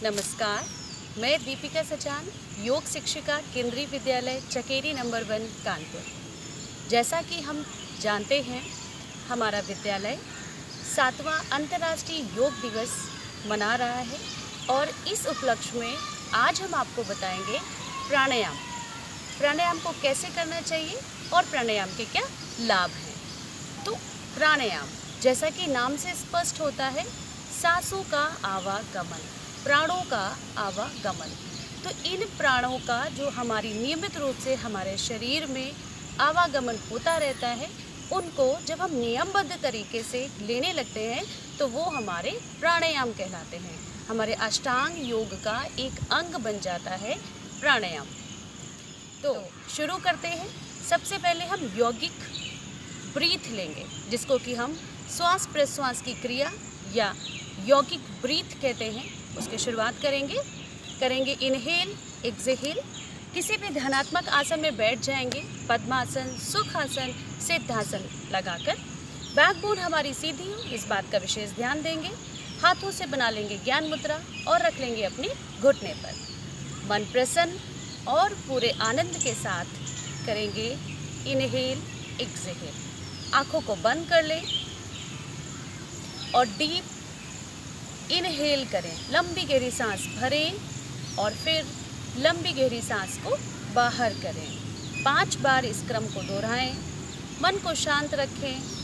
नमस्कार, मैं दीपिका सचान, योग शिक्षिका केंद्रीय विद्यालय चकेरी नंबर 1 कानपुर। जैसा कि हम जानते हैं, हमारा विद्यालय 7वां अंतर्राष्ट्रीय योग दिवस मना रहा है और इस उपलक्ष्य में आज हम आपको बताएंगे प्राणायाम। प्राणायाम को कैसे करना चाहिए और प्राणायाम के क्या लाभ हैं। तो प्राणायाम, जैसा कि नाम से स्पष्ट होता है, सांसों का आवागमन, प्राणों का आवागमन। तो इन प्राणों का जो हमारी नियमित रूप से हमारे शरीर में आवागमन होता रहता है, उनको जब हम नियमबद्ध तरीके से लेने लगते हैं तो वो हमारे प्राणायाम कहलाते हैं। हमारे अष्टांग योग का एक अंग बन जाता है प्राणायाम। तो शुरू करते हैं। सबसे पहले हम यौगिक ब्रीथ लेंगे, जिसको कि हम श्वास प्रश्वास की क्रिया या यौगिक ब्रीथ कहते हैं। उसकी शुरुआत करेंगे इनहेल एक्सहेल। किसी भी ध्यानात्मक आसन में बैठ जाएंगे, पद्मासन, सुखासन, सिद्धासन लगाकर। बैकबोन हमारी सीधी हो, इस बात का विशेष ध्यान देंगे। हाथों से बना लेंगे ज्ञान मुद्रा और रख लेंगे अपने घुटने पर। मन प्रसन्न और पूरे आनंद के साथ करेंगे इनहेल एक्सहेल। आँखों को बंद कर लें और डीप इनहेल करें। लंबी गहरी सांस भरें और फिर लंबी गहरी सांस को बाहर करें। 5 बार इस क्रम को दोहराएं। मन को शांत रखें।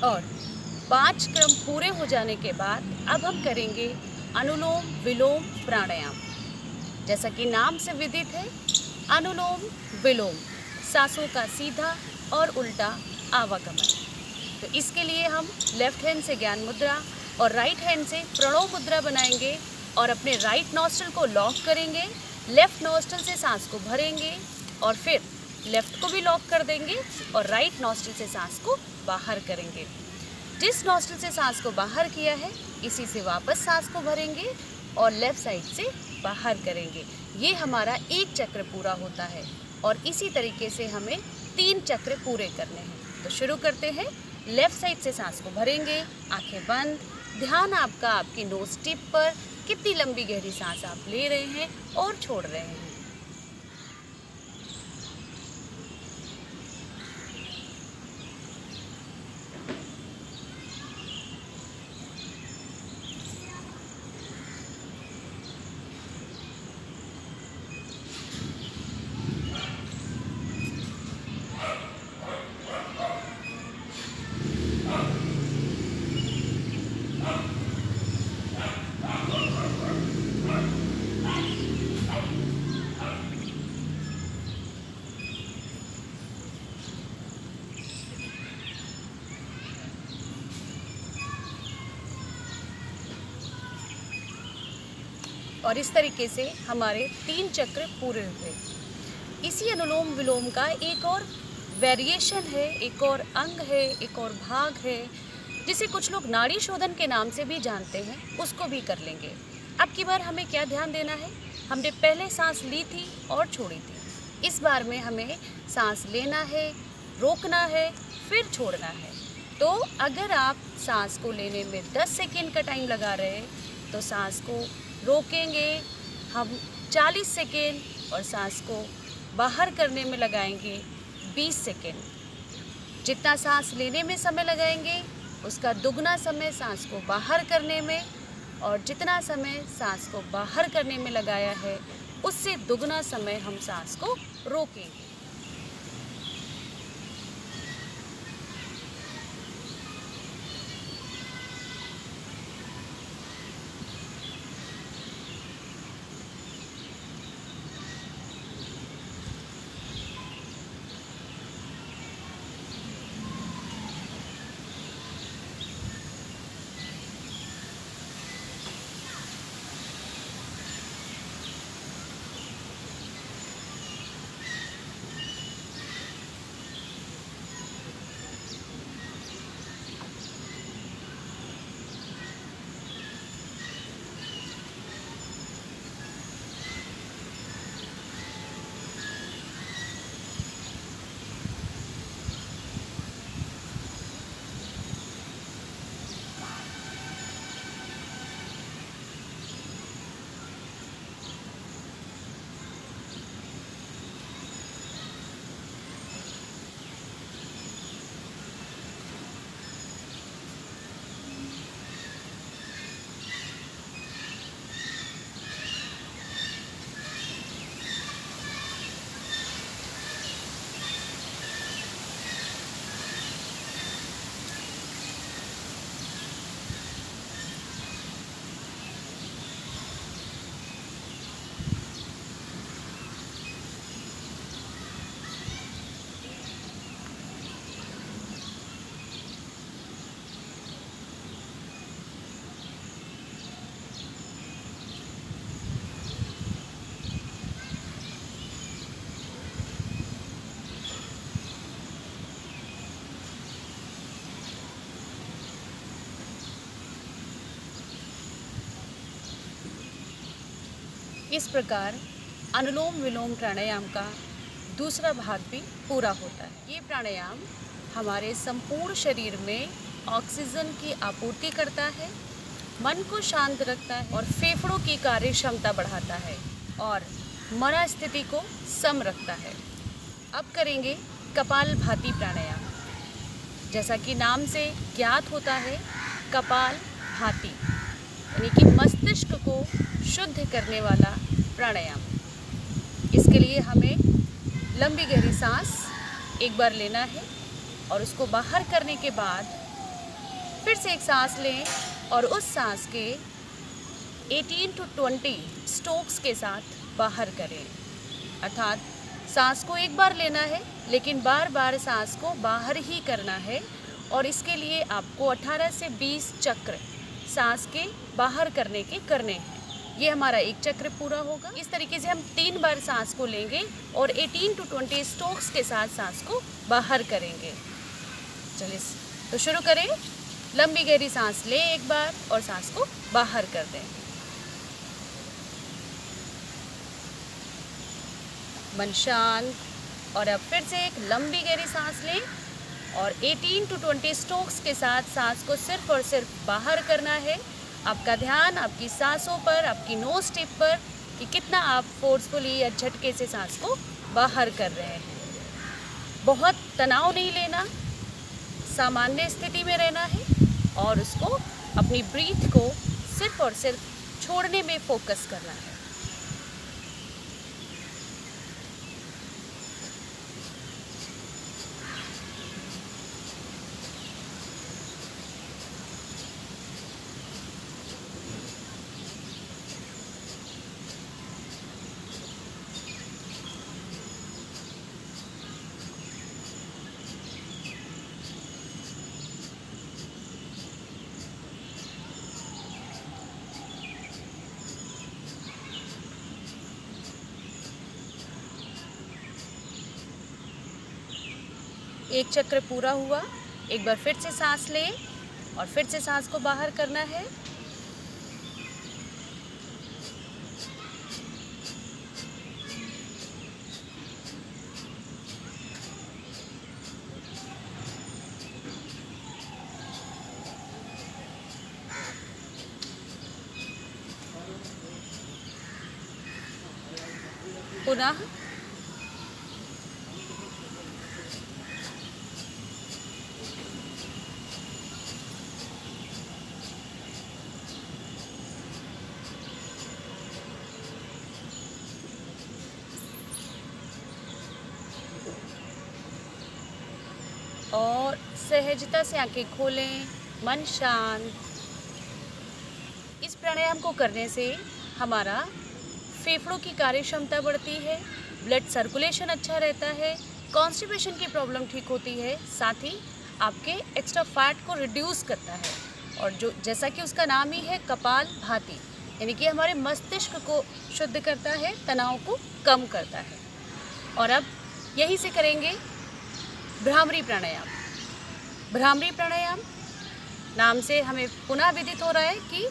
और 5 क्रम पूरे हो जाने के बाद अब हम करेंगे अनुलोम विलोम प्राणायाम। जैसा कि नाम से विदित है, अनुलोम विलोम, सांसों का सीधा और उल्टा आवागमन। तो इसके लिए हम लेफ्ट हैंड से ज्ञान मुद्रा और राइट हैंड से प्रणव मुद्रा बनाएंगे और अपने राइट नॉस्ट्रिल को लॉक करेंगे। लेफ्ट नॉस्ट्रिल से सांस को भरेंगे और फिर लेफ्ट को भी लॉक कर देंगे और राइट नॉस्ट्रिल से सांस को बाहर करेंगे। जिस नॉस्ट्रिल से सांस को बाहर किया है, इसी से वापस सांस को भरेंगे और लेफ्ट साइड से बाहर करेंगे। ये हमारा एक चक्र पूरा होता है और इसी तरीके से हमें 3 चक्र पूरे करने हैं। तो शुरू करते हैं। लेफ्ट साइड से सांस को भरेंगे, आंखें बंद। ध्यान आपका आपकी नोज टिप पर, कितनी लंबी गहरी सांस आप ले रहे हैं और छोड़ रहे हैं। और इस तरीके से हमारे 3 चक्र पूरे हुए। इसी अनुलोम विलोम का एक और वेरिएशन है, एक और अंग है, एक और भाग है, जिसे कुछ लोग नाड़ी शोधन के नाम से भी जानते हैं। उसको भी कर लेंगे। अब की बार हमें क्या ध्यान देना है, हमने पहले सांस ली थी और छोड़ी थी। इस बार में हमें सांस लेना है, रोकना है, फिर छोड़ना है। तो अगर आप सांस को लेने में 10 सेकेंड का टाइम लगा रहे हैं तो सांस को रोकेंगे हम 40 सेकेंड और सांस को बाहर करने में लगाएंगे 20 सेकेंड। जितना सांस लेने में समय लगाएंगे उसका दुगना समय सांस को बाहर करने में, और जितना समय सांस को बाहर करने में लगाया है उससे दुगना समय हम सांस को रोकेंगे। इस प्रकार अनुलोम विलोम प्राणायाम का दूसरा भाग भी पूरा होता है। ये प्राणायाम हमारे संपूर्ण शरीर में ऑक्सीजन की आपूर्ति करता है, मन को शांत रखता है और फेफड़ों की कार्य क्षमता बढ़ाता है और मन स्थिति को सम रखता है। अब करेंगे कपालभाति प्राणायाम। जैसा कि नाम से ज्ञात होता है, कपालभाति यानी कि मस्तिष्क को शुद्ध करने वाला प्राणायाम। इसके लिए हमें लंबी गहरी सांस एक बार लेना है और उसको बाहर करने के बाद फिर से एक सांस लें और उस सांस के 18 to 20 स्ट्रोक्स के साथ बाहर करें। अर्थात सांस को एक बार लेना है लेकिन बार बार सांस को बाहर ही करना है और इसके लिए आपको 18 से 20 चक्र सांस के बाहर करने हैं। ये हमारा एक चक्र पूरा होगा। इस तरीके से हम 3 बार सांस को लेंगे और 18 to 20 स्ट्रोक्स के साथ सांस को बाहर करेंगे। चलिए तो शुरू करें। लंबी गहरी सांस लें एक बार और सांस को बाहर कर दें। मन शांत। और अब फिर से एक लंबी गहरी सांस लें और 18 to 20 स्ट्रोक्स के साथ सांस को सिर्फ और सिर्फ बाहर करना है। आपका ध्यान आपकी सांसों पर, आपकी नोज टिप पर कि कितना आप फोर्सफुली या झटके से सांस को बाहर कर रहे हैं। बहुत तनाव नहीं लेना, सामान्य स्थिति में रहना है और उसको अपनी ब्रीथ को सिर्फ और सिर्फ छोड़ने में फोकस करना है। एक चक्र पूरा हुआ। एक बार फिर से सांस लें और फिर से सांस को बाहर करना है। पुनः और सहजता से आंखें खोलें, मन शांत। इस प्राणायाम को करने से हमारा फेफड़ों की कार्य क्षमता बढ़ती है, ब्लड सर्कुलेशन अच्छा रहता है, कॉन्स्टिपेशन की प्रॉब्लम ठीक होती है, साथ ही आपके एक्स्ट्रा फैट को रिड्यूस करता है और जो जैसा कि उसका नाम ही है कपालभाति यानी कि हमारे मस्तिष्क को शुद्ध करता है, तनाव को कम करता है। और अब यहीं से करेंगे भ्रामरी प्राणायाम। भ्रामरी प्राणायाम नाम से हमें पुनः विदित हो रहा है कि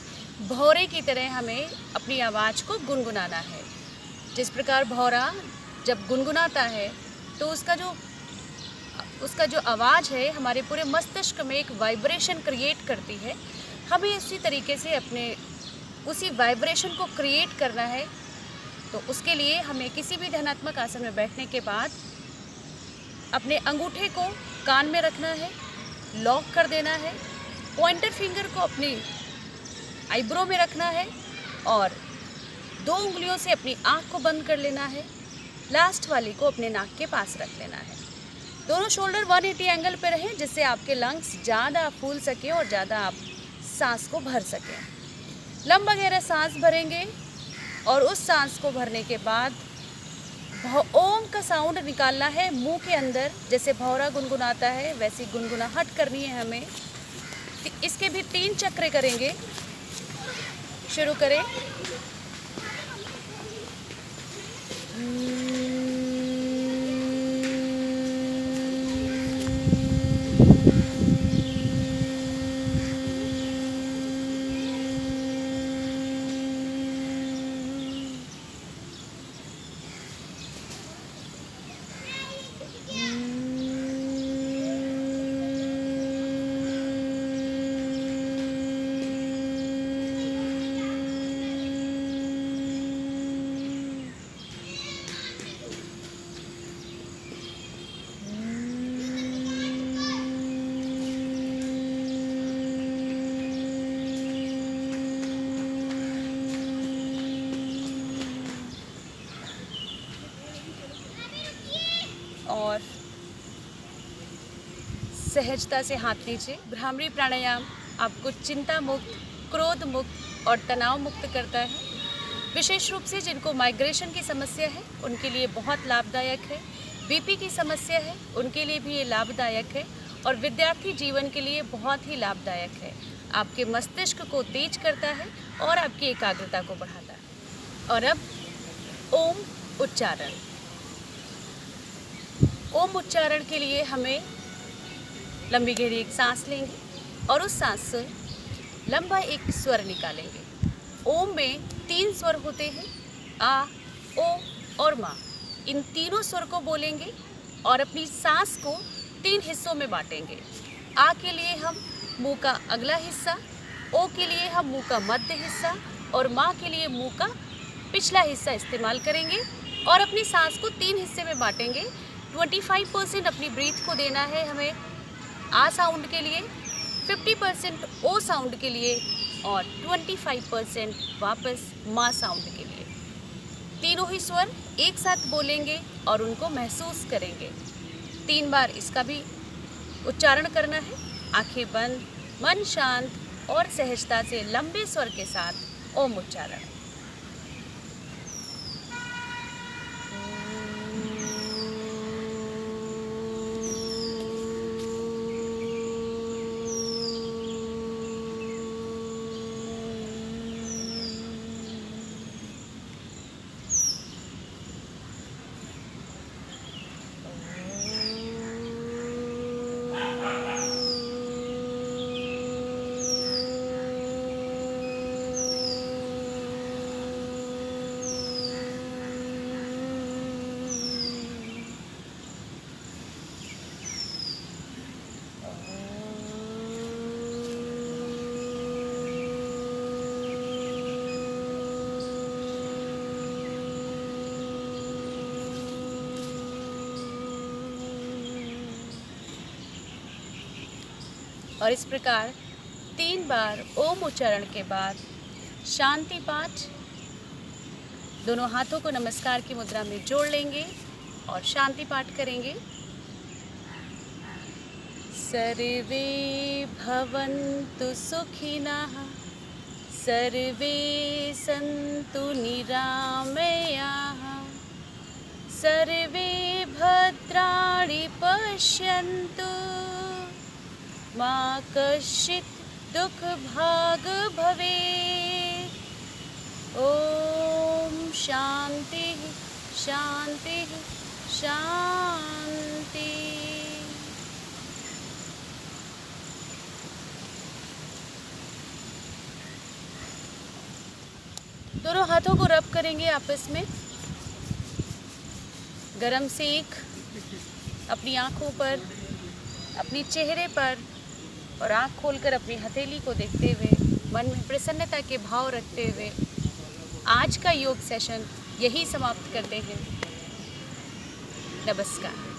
भौरे की तरह हमें अपनी आवाज़ को गुनगुनाना है। जिस प्रकार भौरा जब गुनगुनाता है तो उसका जो आवाज़ है हमारे पूरे मस्तिष्क में एक वाइब्रेशन क्रिएट करती है। हमें उसी तरीके से अपने उसी वाइब्रेशन को क्रिएट करना है। तो उसके लिए हमें किसी भी ध्यानात्मक आसन में बैठने के बाद अपने अंगूठे को कान में रखना है, लॉक कर देना है, पॉइंटर फिंगर को अपनी आईब्रो में रखना है और 2 उंगलियों से अपनी आँख को बंद कर लेना है, लास्ट वाली को अपने नाक के पास रख लेना है। दोनों शोल्डर 180 एंगल पर रहें जिससे आपके लंग्स ज़्यादा फूल सकें और ज़्यादा आप सांस को भर सकें। लंबा गहरा सांस भरेंगे और उस सांस को भरने के बाद ओम का साउंड निकालना है मुंह के अंदर। जैसे भौरा गुनगुनाता है वैसी गुनगुनाहट करनी है हमें। इसके भी 3 चक्र करेंगे। शुरू करें। सहजता से हाथ नीचे। भ्रामरी प्राणायाम आपको चिंता मुक्त, क्रोध मुक्त और तनाव मुक्त करता है। विशेष रूप से जिनको माइग्रेशन की समस्या है उनके लिए बहुत लाभदायक है। बीपी की समस्या है उनके लिए भी ये लाभदायक है और विद्यार्थी जीवन के लिए बहुत ही लाभदायक है। आपके मस्तिष्क को तेज करता है और आपकी एकाग्रता को बढ़ाता है। और अब ओम उच्चारण। ओम उच्चारण के लिए हमें लंबी गहरी एक सांस लेंगे और उस सांस से लंबा एक स्वर निकालेंगे। ओम में 3 स्वर होते हैं, आ, ओ और मा। इन तीनों स्वर को बोलेंगे और अपनी सांस को 3 हिस्सों में बांटेंगे। आ के लिए हम मुंह का अगला हिस्सा, ओ के लिए हम मुंह का मध्य हिस्सा और मा के लिए मुंह का पिछला हिस्सा इस्तेमाल करेंगे और अपनी सांस को 3 हिस्से में बांटेंगे। 25% अपनी ब्रीथ को देना है हमें आ साउंड के लिए, 50% ओ साउंड के लिए और 25% वापस मा साउंड के लिए। तीनों ही स्वर एक साथ बोलेंगे और उनको महसूस करेंगे। 3 बार इसका भी उच्चारण करना है। आंखें बंद, मन शांत और सहजता से लंबे स्वर के साथ ओम उच्चारण। और इस प्रकार 3 बार ओम उच्चारण के बाद शांति पाठ, दोनों हाथों को नमस्कार की मुद्रा में जोड़ लेंगे और शांति पाठ करेंगे। सर्वे भवन्तु सुखिनः, सर्वे सन्तु निरामयाः, सर्वे भद्राणि पश्यन्तु, मा कश्चित् दुःखभाग् भवेत्। ओम शांति शांति शांति। दोनों हाथों को रब करेंगे आपस में। गरम सेक अपनी आँखों पर, अपनी चेहरे पर और आँख खोलकर अपनी हथेली को देखते हुए, मन में प्रसन्नता के भाव रखते हुए आज का योग सेशन यही समाप्त करते हैं। नमस्कार।